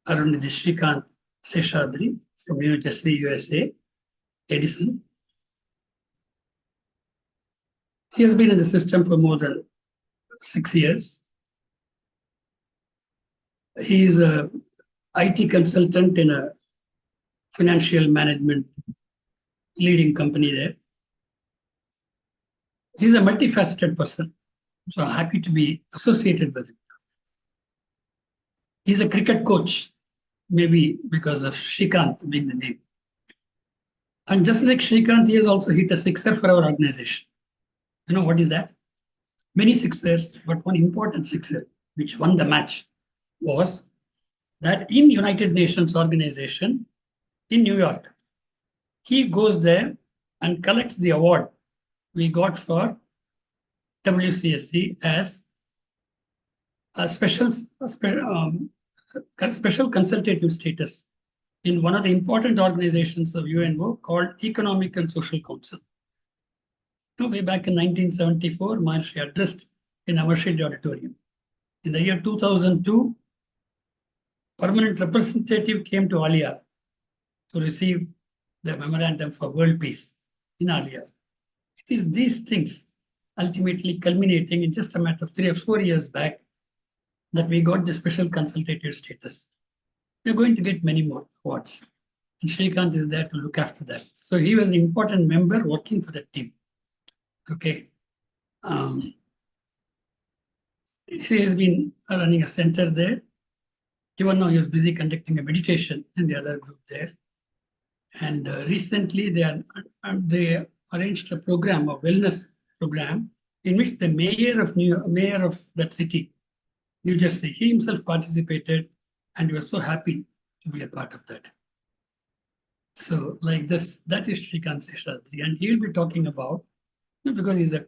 Arundhati Srikanth Seshadri from New Jersey, USA, Edison. He has been in the system for more than 6 years. He is an IT consultant in a financial management leading company there. He's a multifaceted person, so I'm happy to be associated with him. He's a cricket coach, maybe because of Srikanth being the name. And just like Srikanth, he has also hit a sixer for our organization. You know what is that? Many sixers, but one important sixer, which won the match, was that in United Nations organization in New York, he goes there and collects the award we got for WCSC as a special consultative status in one of the important organizations of UNO called Economic and Social Council. Way back in 1974, Maharishi addressed in Amarshildi Auditorium. In the year 2002, permanent representative came to Aliyar to receive the memorandum for world peace in Aliyar. It is these things ultimately culminating in just a matter of 3 or 4 years back that we got the special consultative status. We're going to get many more awards. And Srikanth is there to look after that. So he was an important member working for the team. Okay. He has been running a center there. Even now he was busy conducting a meditation in the other group there. And recently they arranged a program, a wellness program, in which the mayor of that city, New Jersey, he himself participated, and he was so happy to be a part of that. So like this, that is Srikanth Seshadri, and he will be talking about, because he's a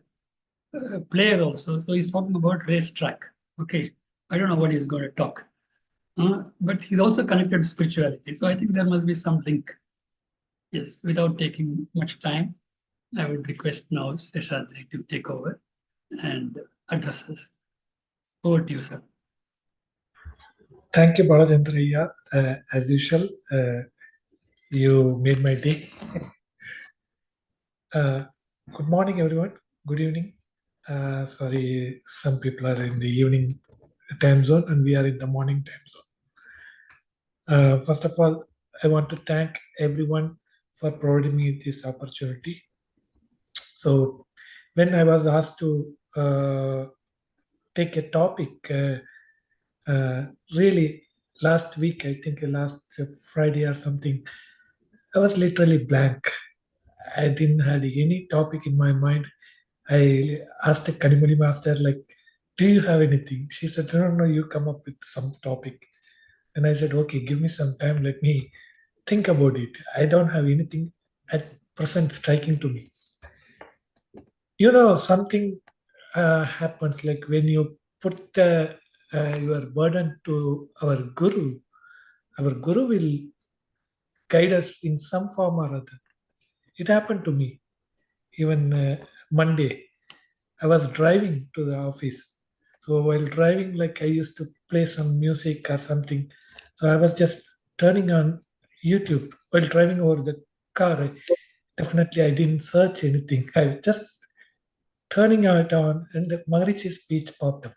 player also, so he's talking about racetrack. Okay, I don't know what he's going to talk, but he's also connected to spirituality. So I think there must be some link. Yes, without taking much time, I would request now Seshadri to take over and address us. Over to you, sir. Thank you, Balachandra. As usual, you made my day. Good morning, everyone. Good evening. Sorry, some people are in the evening time zone and we are in the morning time zone. First of all, I want to thank everyone for providing me this opportunity. So when I was asked to take a topic, really last week, I think last Friday or something, I was literally blank. I didn't have any topic in my mind. I asked a Kanimani master, like, do you have anything? She said, no, you come up with some topic. And I said, okay, give me some time. Let me think about it. I don't have anything at present striking to me. Something happens like when you put your burden to our guru will guide us in some form or other. It happened to me. Even Monday, I was driving to the office. So while driving, like I used to play some music or something. So I was just turning on YouTube while driving over the car. Definitely, I didn't search anything. I was just turning it on, and the Maharishi's speech popped up.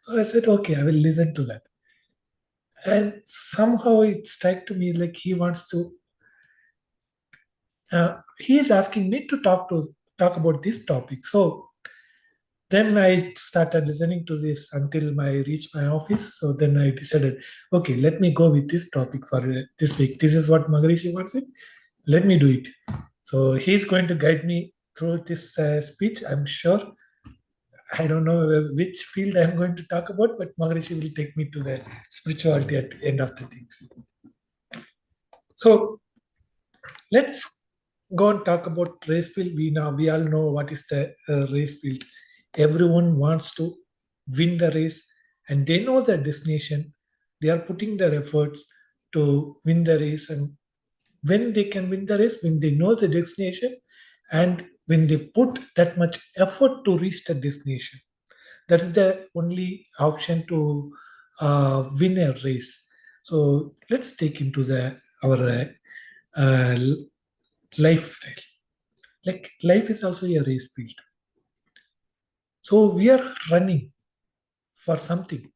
So I said, okay, I will listen to that. And somehow it struck to me like he wants to. He is asking me to talk about this topic. So then I started listening to this until I reached my office. So then I decided, okay, let me go with this topic for this week. This is what Maharishi wanted. Let me do it. So he's going to guide me through this speech, I'm sure. I don't know which field I'm going to talk about, but Maharishi will take me to the spirituality at the end of the things. So let's go and talk about race field. We all know what is the race field. Everyone wants to win the race and they know their destination. They are putting their efforts to win the race. And when they can win the race, when they know the destination, and when they put that much effort to reach the destination, that is the only option to win a race. So let's take into our uh, lifestyle. Like life is also a race field. So we are running for something.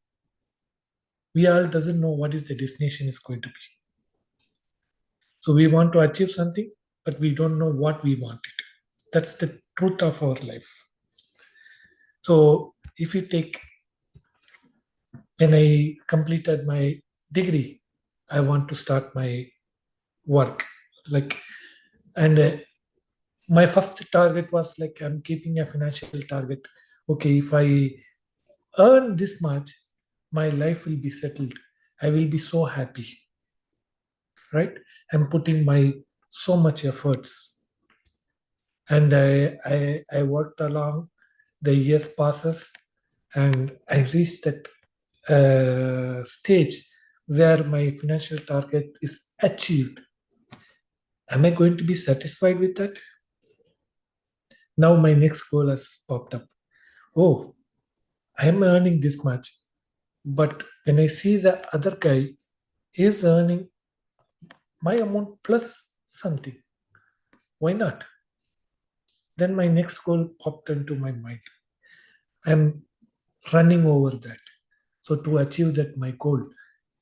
We all doesn't know what is the destination is going to be. So we want to achieve something, but we don't know what we want it. That's the truth of our life. So if you take, when I completed my degree, I want to start my work. Like, and my first target was like I'm keeping a financial target. Okay, if I earn this much, my life will be settled. I will be so happy, right? I'm putting my so much efforts, and I worked along. The years passes, and I reached that stage where my financial target is achieved. Am I going to be satisfied with that? Now my next goal has popped up. Oh, I am earning this much, but when I see the other guy is earning my amount plus something, why not? Then my next goal popped into my mind. I'm running over that. So to achieve that my goal,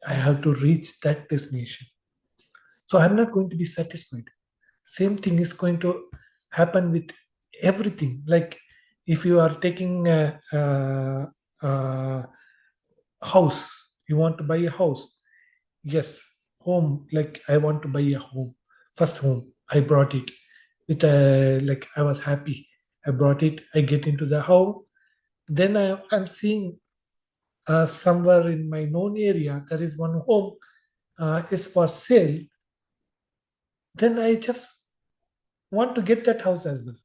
I have to reach that destination. So I'm not going to be satisfied. Same thing is going to happen with everything. Like if you are taking a house, you want to buy a house. Yes, home. Like I want to buy a home. First home, I brought it with a like I was happy. I brought it. I get into the home. Then I'm seeing somewhere in my known area there is one home is for sale. Then I just want to get that house as well.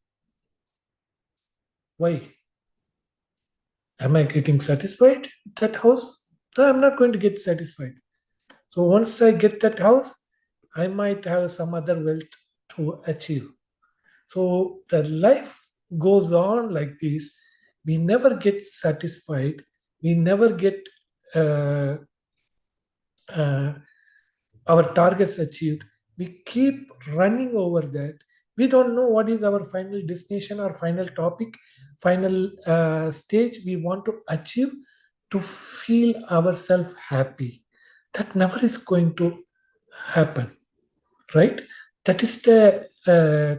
Why? Am I getting satisfied with that house? No, I'm not going to get satisfied. So once I get that house, I might have some other wealth to achieve. So the life goes on like this. We never get satisfied. We never get uh, uh, our targets achieved. We keep running over that. We don't know what is our final destination or final topic, final stage we want to achieve to feel ourselves happy. That never is going to happen, right? That is the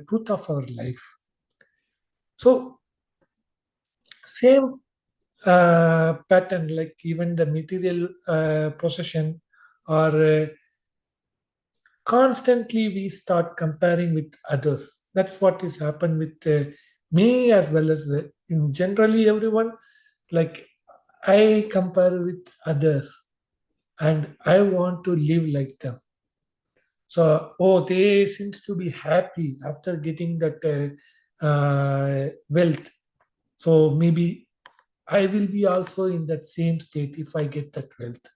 truth of our life. So, same pattern, like even the material possession or constantly we start comparing with others. That's what has happened with me as well as in generally everyone. Like I compare with others and I want to live like them. So, oh, they seems to be happy after getting that wealth. So maybe I will be also in that same state if I get that wealth.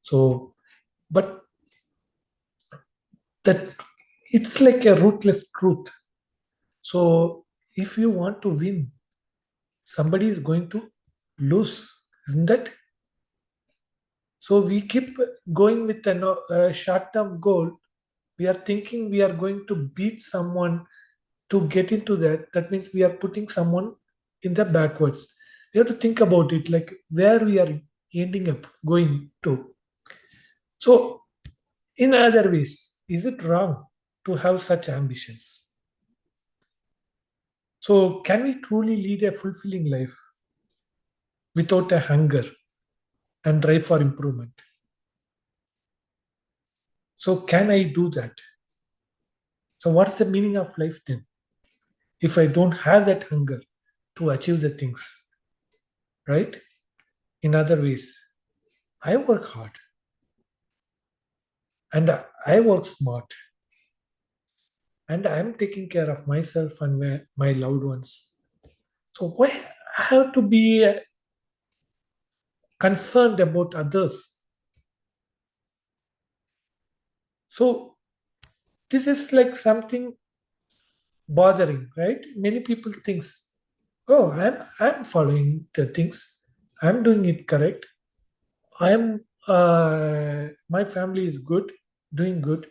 So, but that it's like a ruthless truth. So if you want to win, somebody is going to lose, isn't that? So we keep going with a short-term goal. We are thinking we are going to beat someone to get into that. That means we are putting someone in the backwards. We have to think about it, like where we are ending up going to. So in other ways, is it wrong to have such ambitions? So can we truly lead a fulfilling life without a hunger and drive for improvement? So, can I do that? So, what's the meaning of life then? If I don't have that hunger to achieve the things, right? In other ways, I work hard and I work smart and I'm taking care of myself and my loved ones. So, why I have to be concerned about others? So, this is like something bothering, right? Many people thinks, oh, I'm following the things, I'm doing it correct. I'm my family is good, doing good.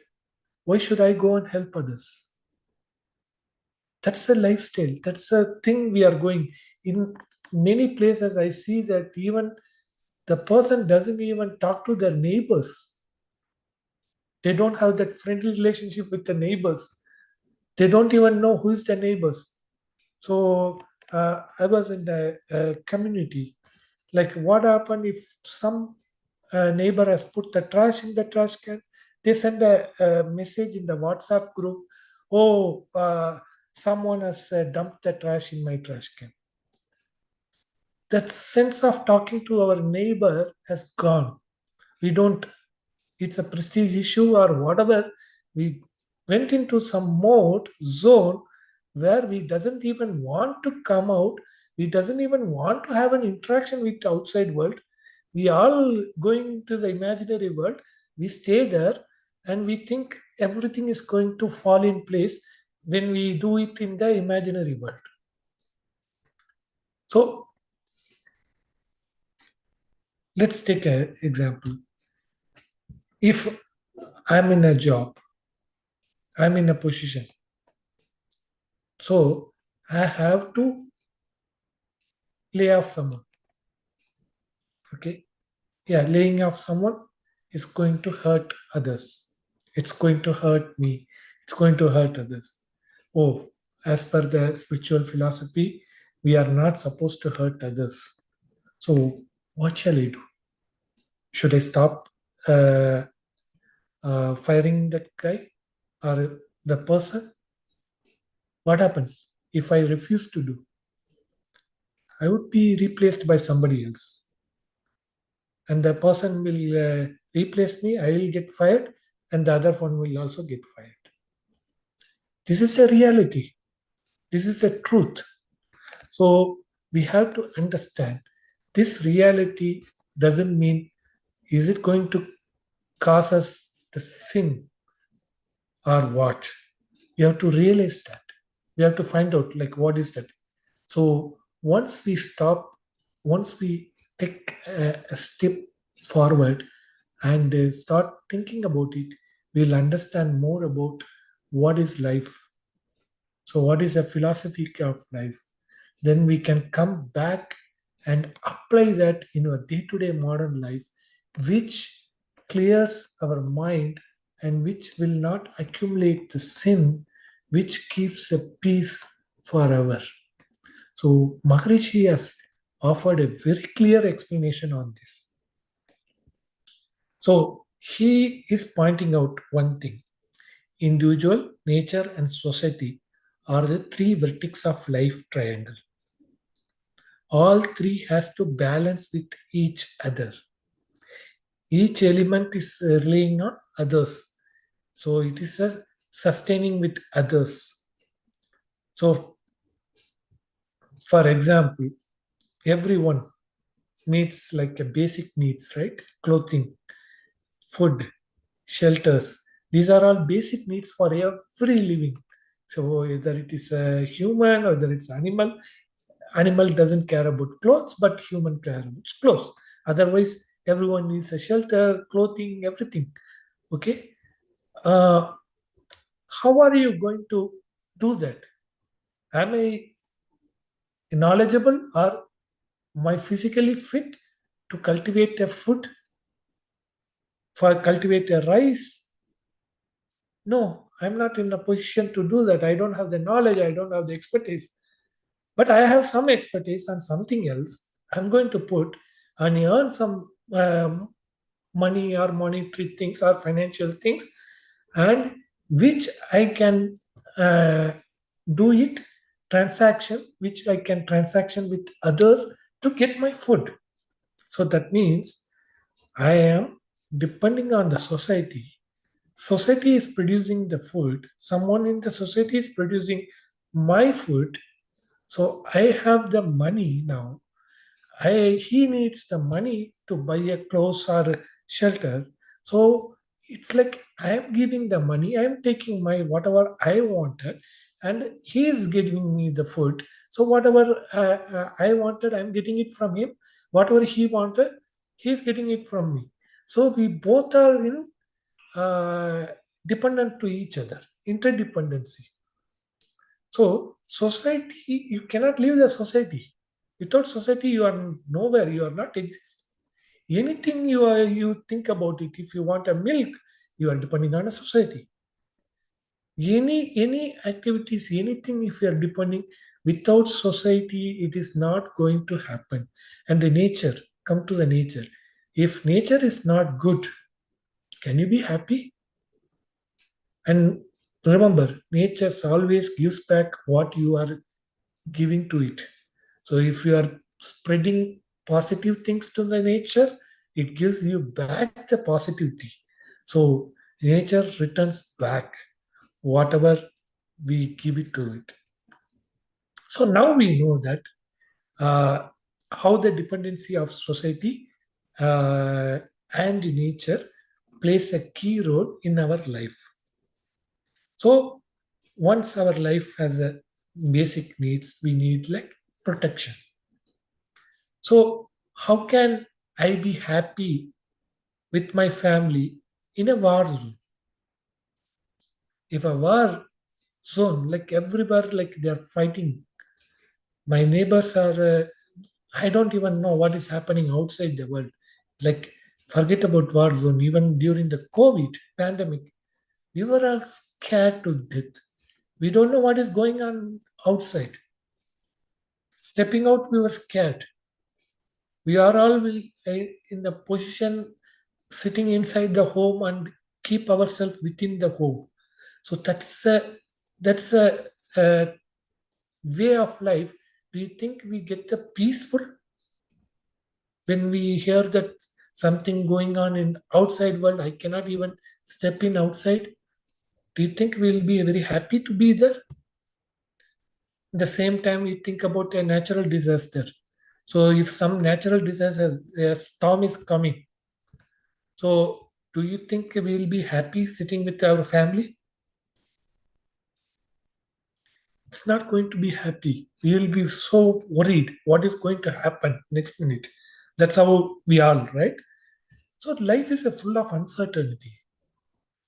Why should I go and help others? That's a lifestyle. That's a thing we are going. In many places, I see that even the person doesn't even talk to their neighbors. They don't have that friendly relationship with the neighbors. They don't even know who is the neighbors. So I was in the community. Like, what happened if some neighbor has put the trash in the trash can? They send a message in the WhatsApp group. Oh, someone has dumped the trash in my trash can. That sense of talking to our neighbor has gone. We don't, it's a prestige issue or whatever. We went into some mode zone where we doesn't even want to come out. We doesn't even want to have an interaction with the outside world. We all going to the imaginary world. We stay there and we think everything is going to fall in place when we do it in the imaginary world. So let's take an example. If I'm in a job, I'm in a position, so I have to lay off someone. Okay. Yeah, laying off someone is going to hurt others. It's going to hurt me. It's going to hurt others. Oh, as per the spiritual philosophy, we are not supposed to hurt others. So, what shall I do? Should I stop firing that guy or the person? What happens if I refuse to do? I would be replaced by somebody else. And the person will replace me, I will get fired, and the other one will also get fired. This is a reality. This is a truth. So we have to understand this reality doesn't mean is it going to cause us the sin or what? We have to realize that. We have to find out like what is that. So once we stop, once we take a step forward and start thinking about it, we'll understand more about what is life. So, what is a philosophy of life? Then we can come back and apply that in our day to day modern life, which clears our mind and which will not accumulate the sin, which keeps a peace forever. So, Maharishi has offered a very clear explanation on this. So, he is pointing out one thing: individual, nature, and society are the three vertices of life triangle. All three has to balance with each other. Each element is relying on others. So it is a sustaining with others. So for example, everyone needs like a basic needs, right? Clothing, food, shelters. These are all basic needs for every living. So whether it is a human or whether it's animal, animal doesn't care about clothes, but human care about clothes. Otherwise, everyone needs a shelter, clothing, everything. Okay. Uh, how are you going to do that? Am I knowledgeable or am I physically fit to cultivate a food, for cultivate a rice? No, I'm not in a position to do that. I don't have the knowledge, I don't have the expertise. But I have some expertise on something else. I'm going to put and earn some money or monetary things or financial things, and which I can do it transaction, which I can transaction with others to get my food. So that means I am depending on the society. Society is producing the food. Someone in the society is producing my food. So I have the money now. He needs the money to buy a clothes or shelter. So it's like I am giving the money, I am taking my whatever I wanted, and he is giving me the food. So whatever I wanted, I am getting it from him. Whatever he wanted, he is getting it from me. So we both are dependent to each other, interdependency. So society, you cannot leave the society. Without society, you are nowhere. You are not exist. Anything you think about it. If you want a milk, you are depending on a society. Any activities, anything, if you are depending without society, it is not going to happen. And the nature, come to the nature. If nature is not good, can you be happy? And remember, nature always gives back what you are giving to it. So if you are spreading positive things to the nature, it gives you back the positivity. So nature returns back whatever we give it to it. So now we know that how the dependency of society uh, and nature plays a key role in our life. So once our life has a basic needs, we need like protection. So how can I be happy with my family in a war zone? If a war zone, like everywhere, like they are fighting, my neighbors are, I don't even know what is happening outside the world. Like, forget about war zone, even during the COVID pandemic, we were all scared to death. We don't know what is going on outside. Stepping out, we were scared. We are all in the position sitting inside the home and keep ourselves within the home. So that's a way of life. Do you think we get the peaceful when we hear that something going on in outside world? I cannot even step in outside. Do you think we'll be very happy to be there? At the same time, we think about a natural disaster. So if some natural disaster, a storm is coming, so do you think we'll be happy sitting with our family? It's not going to be happy. We will be so worried what is going to happen next minute. That's how we are, right? So life is a full of uncertainty.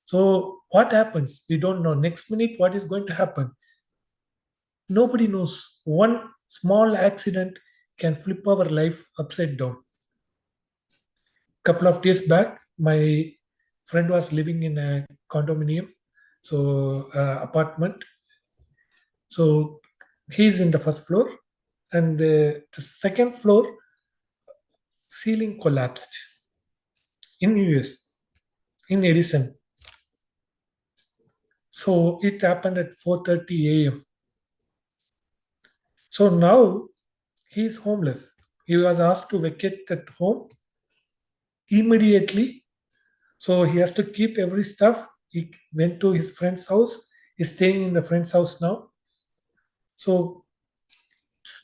So what happens? We don't know. Next minute, what is going to happen? Nobody knows. One small accident can flip our life upside down. Couple of days back, my friend was living in a condominium, so apartment. So he's in the first floor, and the second floor ceiling collapsed in US, in Edison. So it happened at 4:30 a.m. So now he is homeless. He was asked to vacate that home immediately. So he has to keep every stuff. He went to his friend's house. He's staying in the friend's house now. So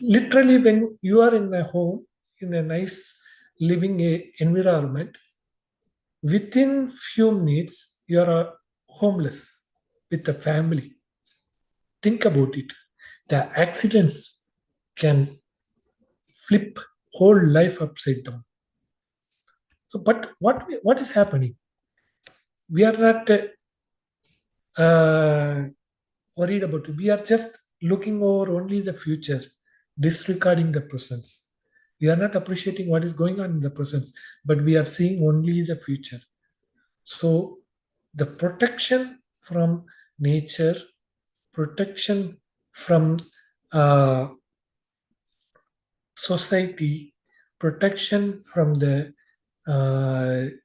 literally, when you are in a home, in a nice living environment, within few minutes you are homeless with a family. Think about it. The accidents can flip whole life upside down. So, but what is happening? We are not worried about it. We are just looking over only the future, disregarding the presence. We are not appreciating what is going on in the presence, but we are seeing only the future. So, the protection from nature, protection from uh, society, protection from the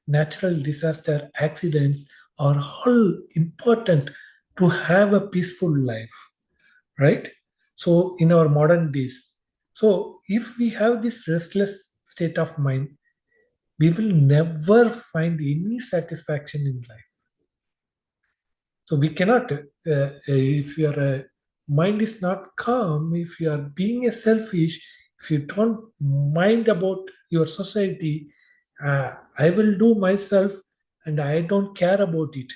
natural disaster accidents are all important to have a peaceful life, right? So in our modern days, so if we have this restless state of mind, we will never find any satisfaction in life. So we cannot, if your mind is not calm, if you are being a selfish, if you don't mind about your society, I will do myself and I don't care about it.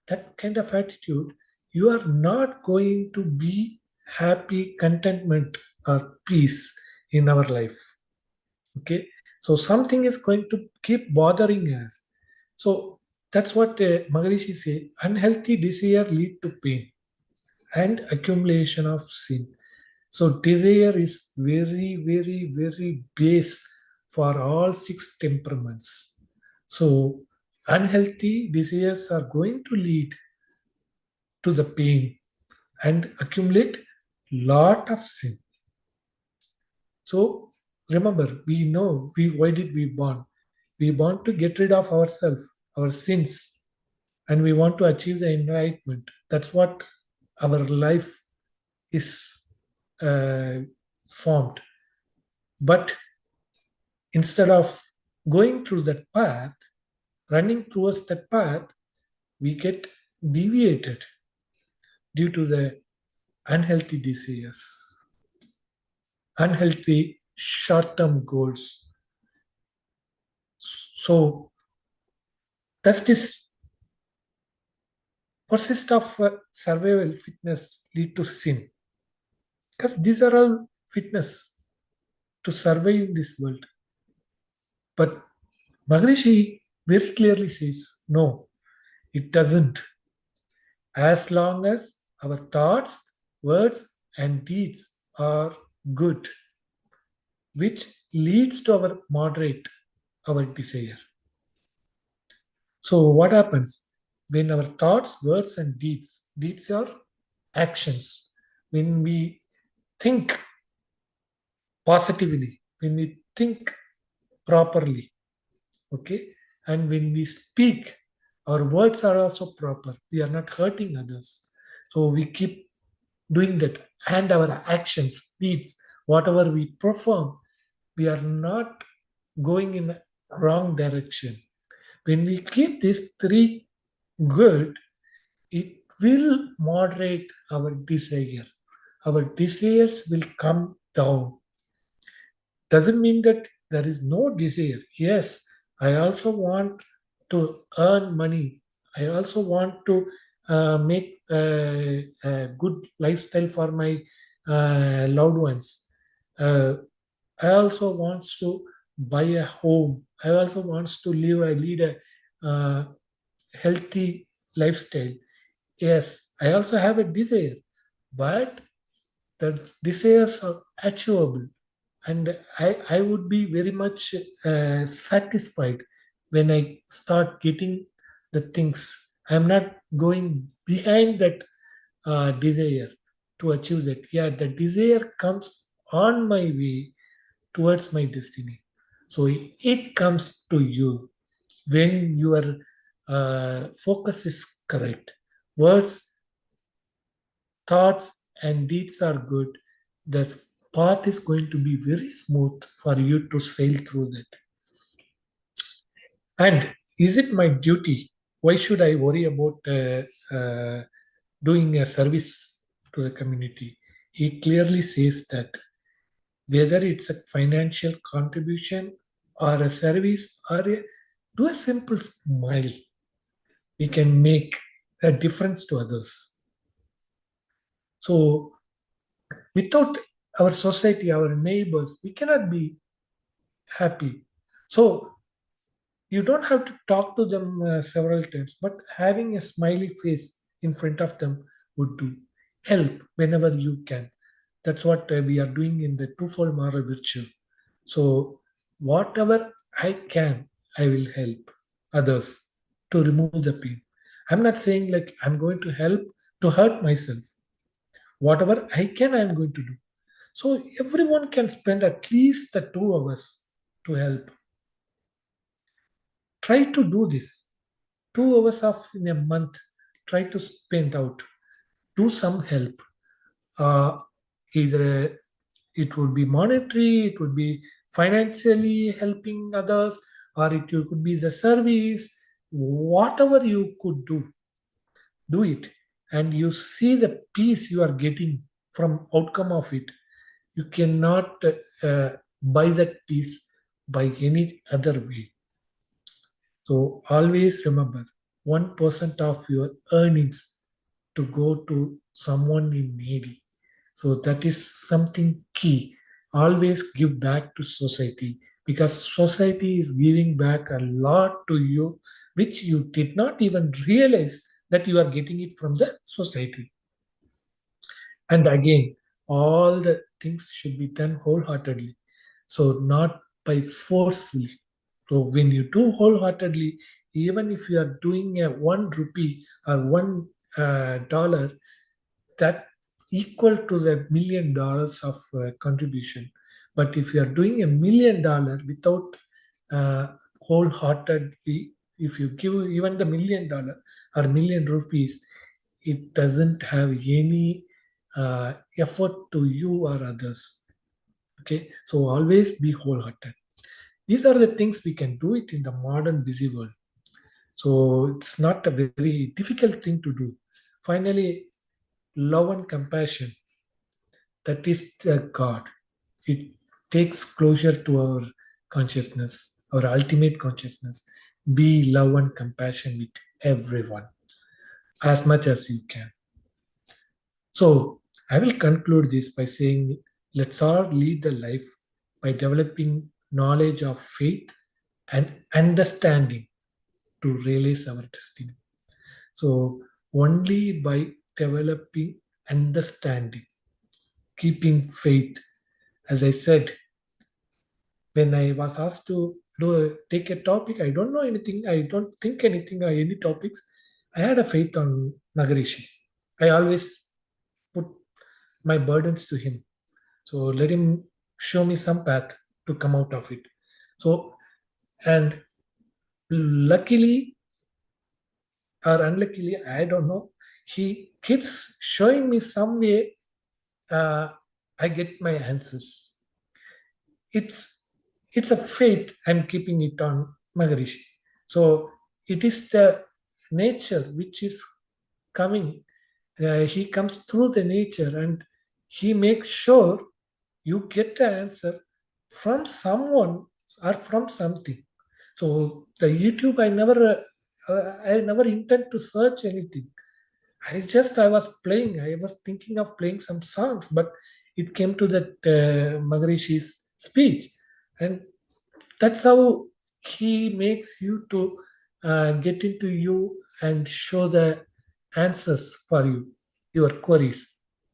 That kind of attitude, you are not going to be happy, contentment, or peace in our life. Okay, so something is going to keep bothering us. So that's what Maharishi say. Unhealthy desire lead to pain and accumulation of sin. So desire is very, very, very base for all six temperaments. So unhealthy desires are going to lead to the pain and accumulate lot of sin. So remember, we know we why did we born? We want to get rid of ourselves, our sins, and we want to achieve the enlightenment. That's what our life is uh, formed. But instead of going through that path, running towards that path, we get deviated due to the unhealthy desires, unhealthy short-term goals. So does this persist of survival fitness lead to sin? Because these are all fitness to survive in this world. But Maharishi very clearly says, no, it doesn't. As long as our thoughts, words, and deeds are good, which leads to our moderate, our desire. So what happens when our thoughts, words, and deeds are actions, when we think positively, when we think properly, okay, and when we speak, our words are also proper. We are not hurting others. So we keep doing that, and our actions, deeds, whatever we perform, we are not going in a wrong direction. When we keep these three good, it will moderate our desire. Our desires will come down. Doesn't mean that there is no desire. Yes, I also want to earn money. I also want to make a good lifestyle for my loved ones. I also want to buy a home. I also want to lead a healthy lifestyle. Yes, I also have a desire, but the desires are achievable, and I would be very much satisfied when I start getting the things. I'm not going behind that desire to achieve that. Yeah, the desire comes on my way towards my destiny. So it comes to you when your focus is correct. Words, thoughts, and deeds are good. The path is going to be very smooth for you to sail through that. And is it my duty? Why should I worry about doing a service to the community? He clearly says that whether it's a financial contribution or a service or do a simple smile, we can make a difference to others. So without our society, our neighbors, we cannot be happy. So you don't have to talk to them several times, but having a smiley face in front of them would do. Help whenever you can. That's what we are doing in the twofold moral virtue. So whatever I can, I will help others to remove the pain. I'm not saying like I'm going to help to hurt myself. Whatever I can, I'm going to do. So everyone can spend at least the 2 hours to help. Try to do this. 2 hours of in a month. Try to spend out. Do some help. Either it would be monetary, it would be financially helping others, or it could be the service. Whatever you could do it, and you see the peace you are getting from outcome of it. You cannot buy that peace by any other way. So always remember 1% of your earnings to go to someone in need. So that is something key. Always give back to society because society is giving back a lot to you which you did not even realize that you are getting it from the society. And again, all the things should be done wholeheartedly, so not by forcefully. So when you do wholeheartedly, even if you are doing a 1 rupee or $1, that equal to the $1 million of contribution. But if you are doing $1 million without wholeheartedly, if you give even the $1 million or $1 million, it doesn't have any effort to you or others. Okay, so always be wholehearted. These are the things we can do it in the modern busy world. So it's not a very difficult thing to do. Finally, love and compassion, that is the God. It takes closure to our consciousness, our ultimate consciousness. Be love and compassion with everyone as much as you can. So I will conclude this by saying, let's all lead the life by developing knowledge of faith and understanding to realize our destiny. So only by developing understanding, keeping faith, as I said, when I was asked to take a topic, I don't know anything, I don't think anything or any topics. I had a faith on Maharishi. I always put my burdens to him. So let him show me some path to come out of it. So, and luckily or unluckily, I don't know, he keeps showing me some way I get my answers. It's a faith. I'm keeping it on Maharishi. So it is the nature which is coming. He comes through the nature and he makes sure you get the answer from someone or from something. So the YouTube, I never intend to search anything. I was playing. I was thinking of playing some songs, but it came to that Maharishi's speech, and that's how he makes you to get into you and show the answers for you, your queries.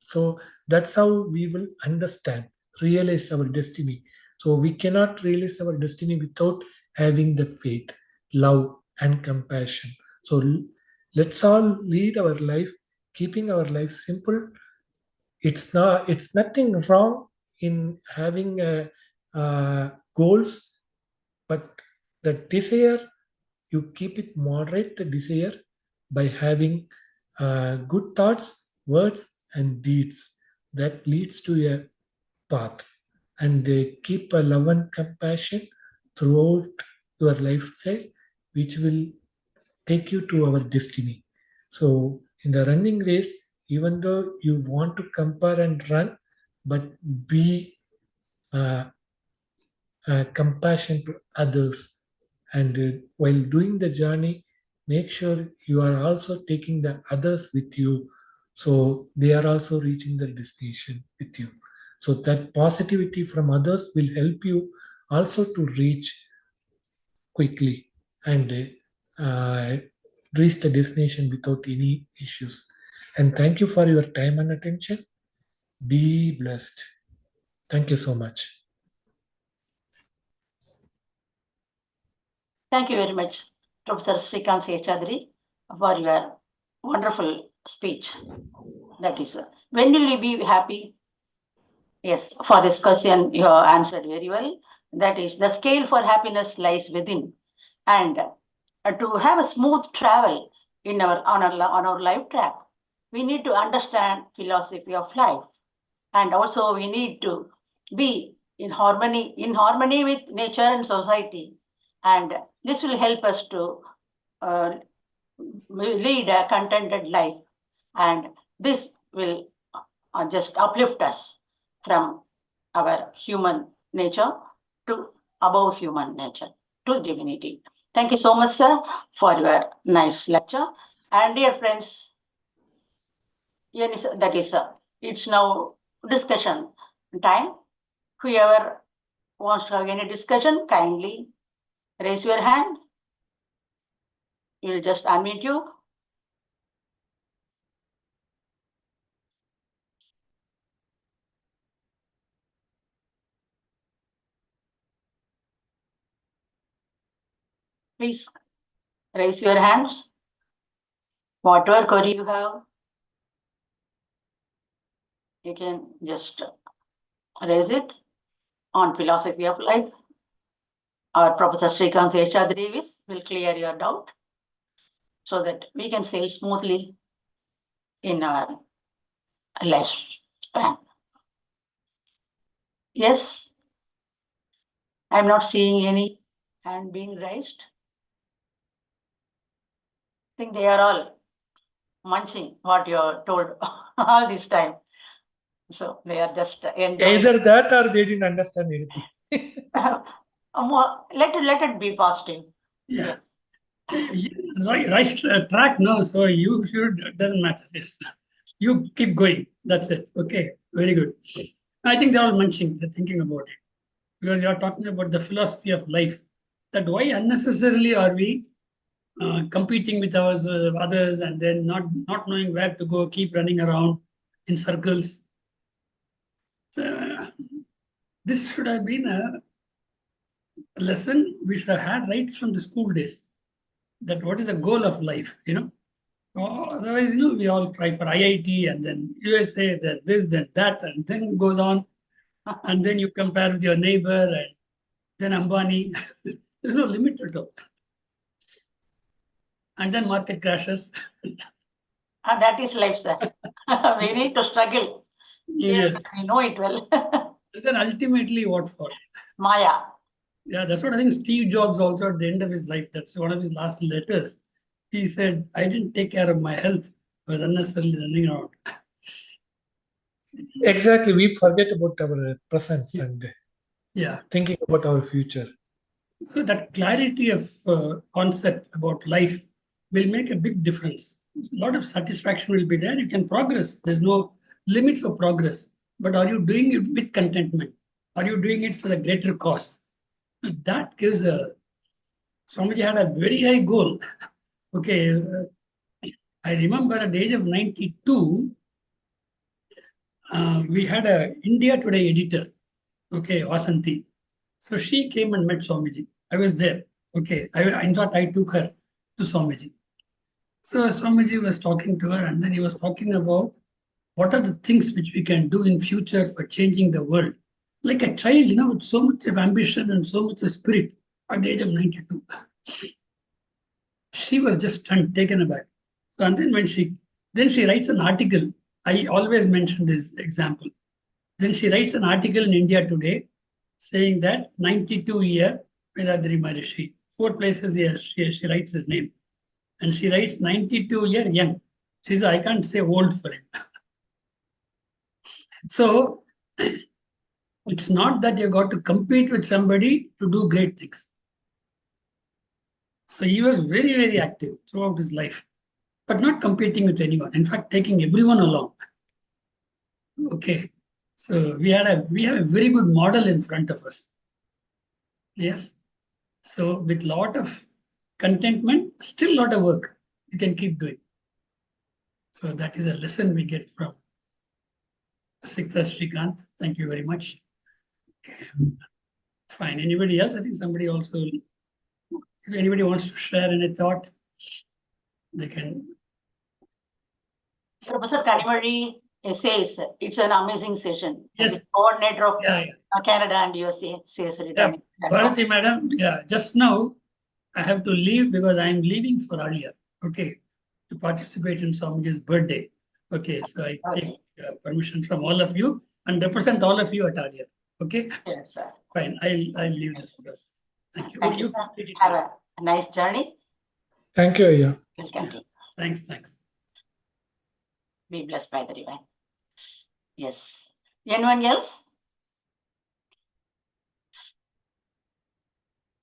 So that's how we will understand, realize our destiny. So we cannot realize our destiny without having the faith, love, and compassion. So let's all lead our life, keeping our life simple. It's nothing wrong in having goals, but the desire, you keep it moderate, the desire, by having good thoughts, words, and deeds that leads to a path. And they keep a love and compassion throughout your lifestyle, which will take you to our destiny. So in the running race, even though you want to compare and run, but be uh, compassion to others. And while doing the journey, make sure you are also taking the others with you, so they are also reaching their destination with you. So that positivity from others will help you also to reach quickly and reach the destination without any issues. And thank you for your time and attention. Be blessed. Thank you so much. Thank you very much, Professor Srikanth Seshadri, for your wonderful speech. That is, when will you be happy? Yes, for this question, you have answered very well. That is, the scale for happiness lies within. And to have a smooth travel on our life track, we need to understand philosophy of life. And also we need to be in harmony with nature and society. And this will help us to lead a contented life. And this will just uplift us from our human nature to above human nature, to divinity. Thank you so much, sir, for your nice lecture. And dear friends, that is, it's now discussion time. Whoever wants to have any discussion, kindly raise your hand. You'll just unmute you. Please raise your hands. Whatever query you have, you can just raise it on philosophy of life. Our Professor Srikanth Seshadri will clear your doubt so that we can sail smoothly in our lifespan. Yes, I'm not seeing any hand being raised. I think they are all munching what you are told all this time. So they are just enjoying. Either that or they didn't understand anything. Let it be positive. Yeah. Yes. Right track now, so you should, doesn't matter. Yes. You keep going. That's it. Okay. Very good. I think they're all munching, they're thinking about it. Because you're talking about the philosophy of life. That why unnecessarily are we competing with others and then not knowing where to go, keep running around in circles. This should have been a lesson we should have had right from the school days. That what is the goal of life, Otherwise, we all try for IIT and then USA, then this, then that, and then goes on. And then you compare with your neighbor and then Ambani. There's no limit at all. And then market crashes. And that is life, sir. We need to struggle. Yes. We know it well. And then ultimately, what for? Maya. Yeah, that's what I think Steve Jobs also at the end of his life, that's one of his last letters. He said, I didn't take care of my health. I was unnecessarily running around. Exactly. We forget about our presence and thinking about our future. So that clarity of concept about life will make a big difference. A lot of satisfaction will be there. You can progress. There's no limit for progress. But are you doing it with contentment? Are you doing it for the greater cause? That gives Swamiji had a very high goal. Okay, I remember at the age of 92, we had a India Today editor, Vasanti. So she came and met Swamiji. I was there. In fact, I took her to Swamiji. So Swamiji was talking to her and then he was talking about what are the things which we can do in future for changing the world. Like a child, with so much of ambition and so much of spirit at the age of 92. She was just stunned, taken aback. So, and then she writes an article. I always mention this example. Then she writes an article in India Today saying that 92-year Vethathiri Maharishi. 4 places she writes his name. And she writes 92-year young. She says, I can't say old for him. So it's not that you got to compete with somebody to do great things. So he was very, very active throughout his life, but not competing with anyone. In fact, taking everyone along. Okay. So we have a very good model in front of us. Yes. So with lot of contentment, still a lot of work. You can keep doing. So that is a lesson we get from Siddha Srikanth. Thank you very much. Okay. Fine. Anybody else? I think somebody also, if anybody wants to share any thought, they can. Professor Kanimari says it's an amazing session. Yes. Coordinator of Canada and USA says returning. Bharati madam, just now I have to leave because I am leaving for Alia, to participate in Swamiji's birthday. So I take permission from all of you and represent all of you at Alia. Okay? Yes, sir. Fine, I'll leave this. Thank you. Thank you. Have a nice journey. Thank you, Ayya. We'll continue. Thanks. Be blessed by the divine. Yes. Anyone else?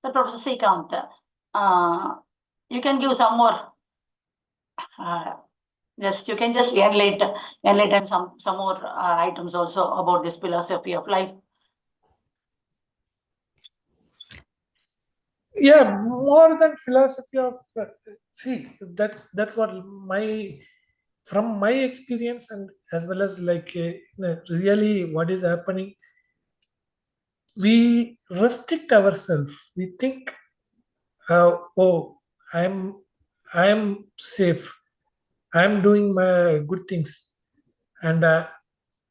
So Professor Srikanth, you can give some more. You can just enlighten some more items also about this philosophy of life. Yeah, more than philosophy of See, that's what from my experience, and as well as really what is happening, we restrict ourselves. We think, oh, i'm I'm safe, I'm doing my good things, and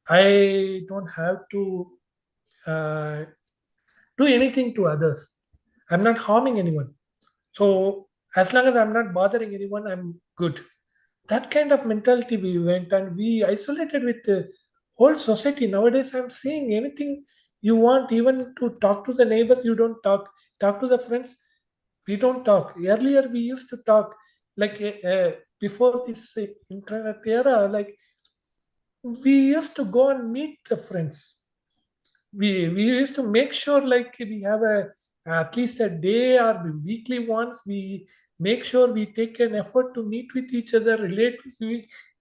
I don't have to uh, do anything to others. I'm not harming anyone, so as long as I'm not bothering anyone, I'm good. That kind of mentality we went, and we isolated with the whole society. Nowadays I'm seeing anything you want, even to talk to the neighbors, you don't talk to the friends, we don't talk. Earlier we used to talk, like before this internet era, like we used to go and meet the friends. We used to make sure like we have a at least a day or weekly once, we make sure we take an effort to meet with each other,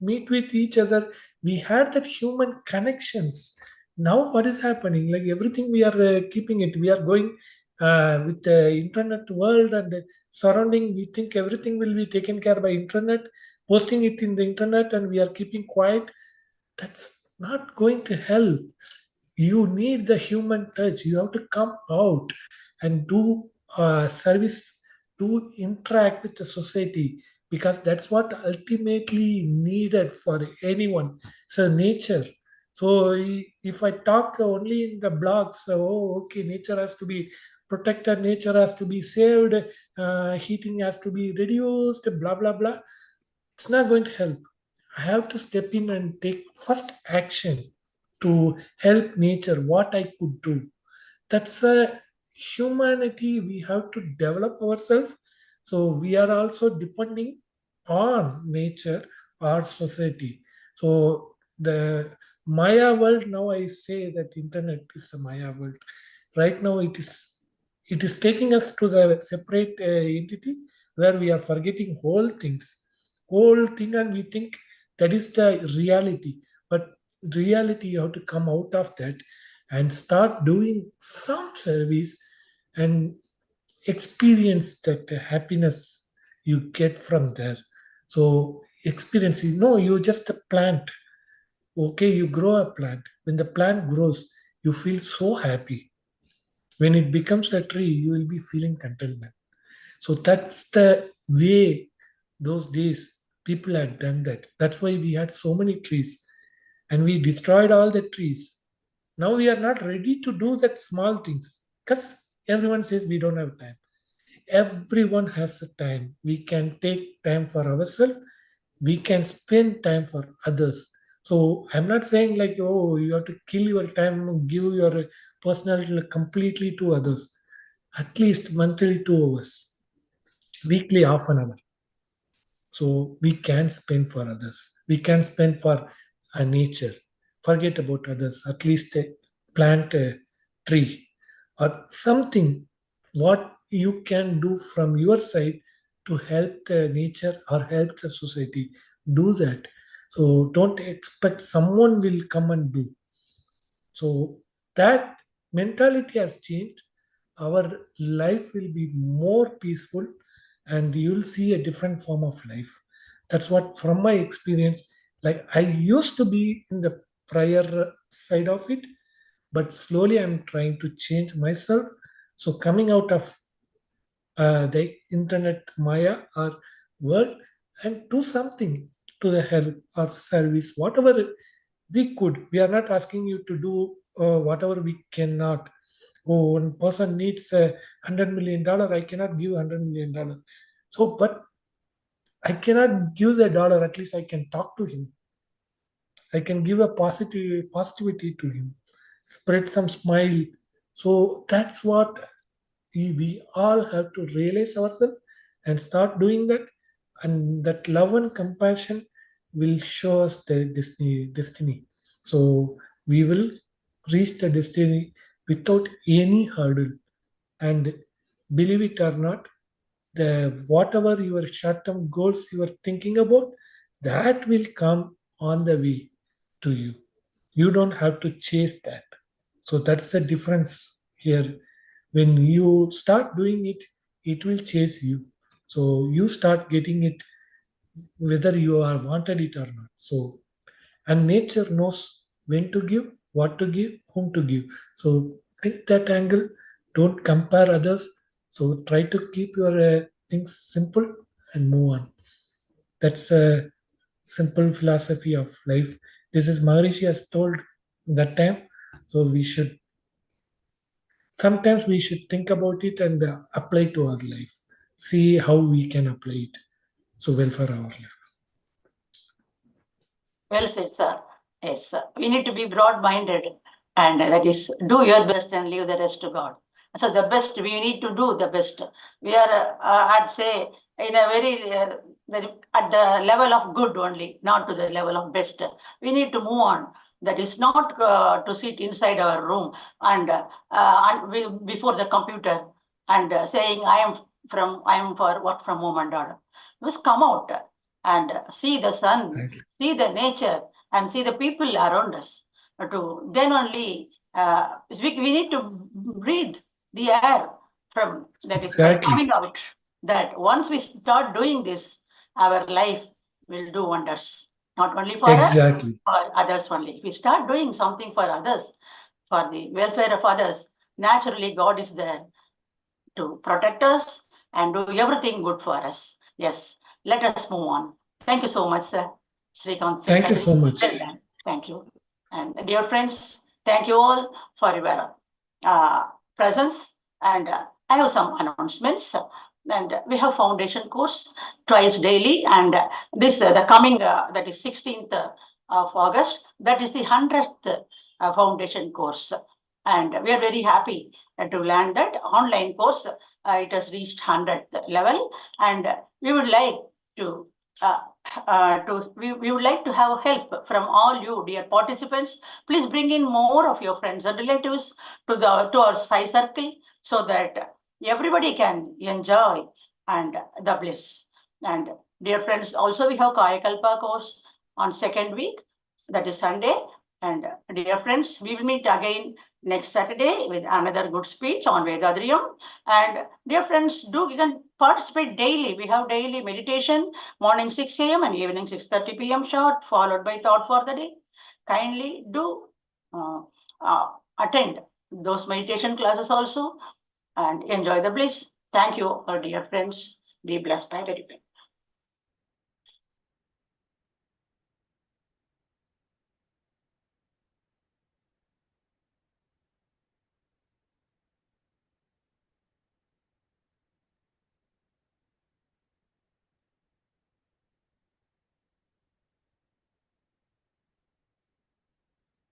meet with each other. We had that human connections. Now what is happening, like everything we are keeping it, we are going with the internet world and surrounding, we think everything will be taken care by internet, posting it in the internet, and we are keeping quiet. That's not going to help. You need the human touch. You have to come out and do service, do interact with the society, because that's what ultimately needed for anyone. So nature. So if I talk only in the blogs, so, oh, okay, nature has to be protected, nature has to be saved, heating has to be reduced, blah blah blah. It's not going to help. I have to step in and take first action to help nature, what I could do. That's a humanity we have to develop ourselves. So we are also depending on nature, our society. So the Maya world, now I say that internet is a Maya world. Right now it is taking us to the separate entity where we are forgetting whole thing, and we think that is the reality. But reality, you have to come out of that and start doing some service and experience that happiness you get from there. So experience, you just a plant. Okay, you grow a plant. When the plant grows, you feel so happy. When it becomes a tree, you will be feeling contentment. So that's the way those days people had done that. That's why we had so many trees, and we destroyed all the trees. Now we are not ready to do that small things because everyone says we don't have time. Everyone has a time. We can take time for ourselves. We can spend time for others. So I'm not saying like, oh, you have to kill your time, give your personal completely to others. At least monthly 2 hours, weekly half an hour. So we can spend for others. We can spend for nature. Forget about others. At least plant a tree or something. What you can do from your side to help the nature or help the society. Do that. So don't expect someone will come and do. So that mentality has changed. Our life will be more peaceful, and you'll see a different form of life. That's what, from my experience, like I used to be in the prior side of it, but slowly I'm trying to change myself. So coming out of the internet Maya or world and do something to the help or service, whatever we could. We are not asking you to do whatever we cannot. Oh, one person needs $100 million. I cannot give $100 million. So, but I cannot give the dollar. At least I can talk to him. I can give a positivity to him. Spread some smile. So that's what we all have to realize ourselves and start doing that, and that love and compassion will show us the destiny. So we will reach the destiny without any hurdle. And believe it or not, the whatever your short-term goals you are thinking about, that will come on the way to you. You don't have to chase that. So that's the difference here. When you start doing it, it will chase you. So you start getting it whether you are wanted it or not. So, and nature knows when to give, what to give, whom to give. So think that angle. Don't compare others. So try to keep your things simple and move on. That's a simple philosophy of life. This is Maharishi has told that time. So we should sometimes we should think about it and apply to our life. See how we can apply it. So well for our life. Well said, sir. Yes, sir. We need to be broad-minded, and that is, do your best and leave the rest to God. So the best, we need to do the best. We are, I'd say, in a at the level of good only, not to the level of best. We need to move on. That is not to sit inside our room and before the computer and saying, I am for work from home and all. Just come out and see the sun, Exactly. see the nature, and see the people around us. Then only we need to breathe the air from that is Exactly. coming out. That once we start doing this, our life will do wonders. Not only for us, Exactly. for others only. If we start doing something for others, for the welfare of others, naturally God is there to protect us and do everything good for us. Yes, let us move on. Thank you so much, sir. Srikanth. Thank you so much. Well done. Thank you. And dear friends, thank you all for your presence. And I have some announcements. And we have foundation course twice daily. And this the coming that is 16th of August. That is the 100th foundation course. And we are very happy to learn that online course. It has reached 100th level, and we would like to we would like to have help from all you dear participants. Please bring in more of your friends and relatives to our Sai circle so that everybody can enjoy and the bliss. And dear friends, also we have Kayakalpa course on second week, that is Sunday. And dear friends, we will meet again next Saturday with another good speech on Vethathiri. And dear friends, you can participate daily. We have daily meditation, morning 6 a.m. and evening 6:30 p.m. short, followed by thought for the day. Kindly do attend those meditation classes also and enjoy the bliss. Thank you, our dear friends. Be blessed by the divine.